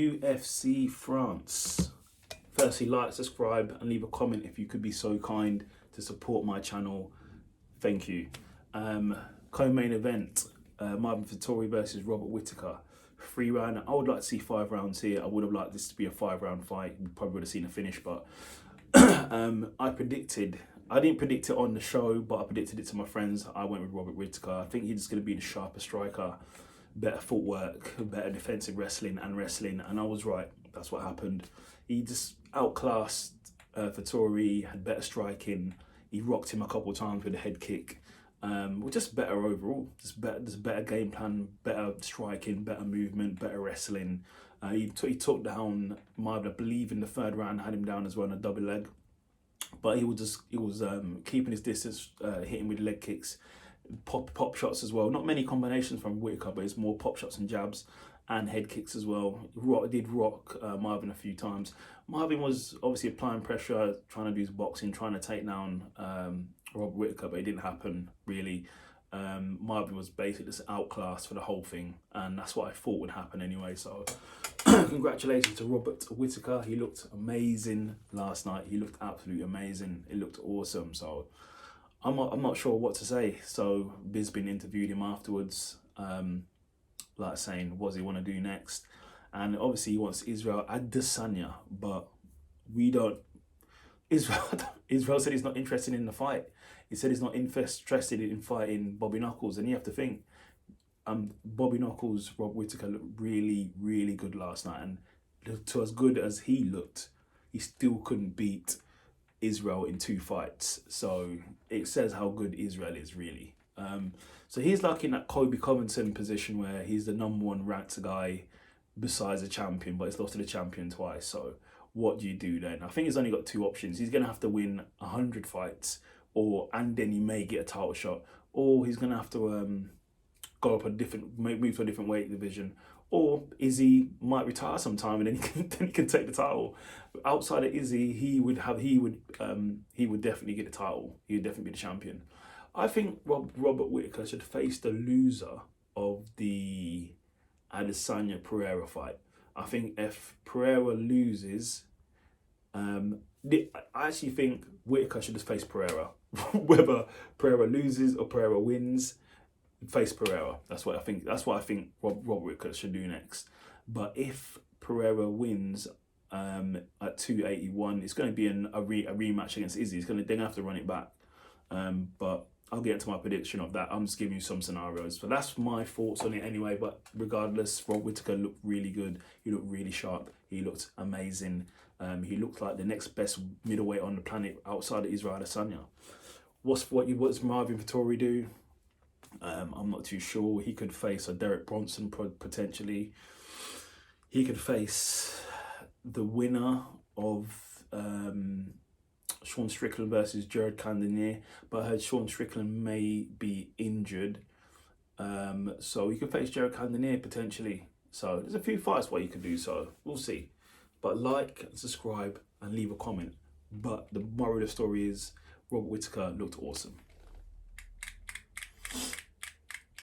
UFC France. Firstly, like, subscribe and leave a comment if you could be so kind to support my channel. Thank you. Co-main event, Vettori versus Robert Whittaker. 3 round. I would like to see 5 rounds here. I would have liked this to be a 5-round fight. We probably would have seen a finish, but I didn't predict it on the show, but I predicted it to my friends. I went with Robert Whittaker. I think he's going to be the sharper striker, better footwork, better defensive wrestling, and I was right. That's what happened. He just outclassed Vettori, had better striking. He rocked him a couple of times with a head kick. Just better overall. Just better game plan, better striking, better movement, better wrestling. He took down Marvin, I believe, in the 3rd round, had him down as well in a double leg. But he was keeping his distance, hitting with leg kicks, pop shots as well. Not many combinations from Whittaker, but it's more pop shots and jabs and head kicks as well. Did rock Marvin a few times. Marvin was obviously applying pressure, trying to do his boxing, trying to take down Robert Whittaker, but it didn't happen really. Marvin was basically just outclassed for the whole thing, and that's what I thought would happen anyway. So congratulations to Robert Whittaker. He looked amazing last night. He looked absolutely amazing. It looked awesome. So I'm not sure what to say. So Bisping interviewed him afterwards, like saying what does he want to do next, and obviously he wants Israel Adesanya, but we don't. Israel said he's not interested in the fight. He said he's not interested in fighting Bobby Knuckles, and you have to think, Bobby Knuckles, Rob Whittaker looked really, really good last night, and to as good as he looked, he still couldn't beat Israel in 2 fights. So it says how good Israel is, really. So he's like in that Kobe Covington position where he's the #1 ranked guy besides a champion, but he's lost to the champion twice. So what do you do then? I think he's only got 2 options. He's going to have to win 100 fights, and then he may get a title shot, or he's going to have to go up move to a different weight division, or Izzy might retire sometime and then he can take the title. Outside of Izzy, he would definitely get the title. He would definitely be the champion. I think Robert Whittaker should face the loser of the Adesanya Pereira fight. I think if Pereira loses, I actually think Whittaker should just face Pereira. Whether Pereira loses or Pereira wins, face Pereira. That's what I think. That's what I think Robert Whittaker should do next. But if Pereira wins at 281, it's going to be a rematch against Izzy. They're going to have to run it back. But I'll get into my prediction of that. I'm just giving you some scenarios. But that's my thoughts on it anyway. But regardless, Rob Whittaker looked really good. He looked really sharp. He looked amazing. He looked like the next best middleweight on the planet outside of Israel Adesanya. What's Marvin Vettori do? I'm not too sure. He could face a Derek Bronson potentially. He could face the winner of Sean Strickland versus Jared Cannonier, but I heard Sean Strickland may be injured. So he could face Jared Cannonier potentially. So there's a few fights what you could do, so we'll see. But like, subscribe, and leave a comment. But the moral of the story is Robert Whittaker looked awesome.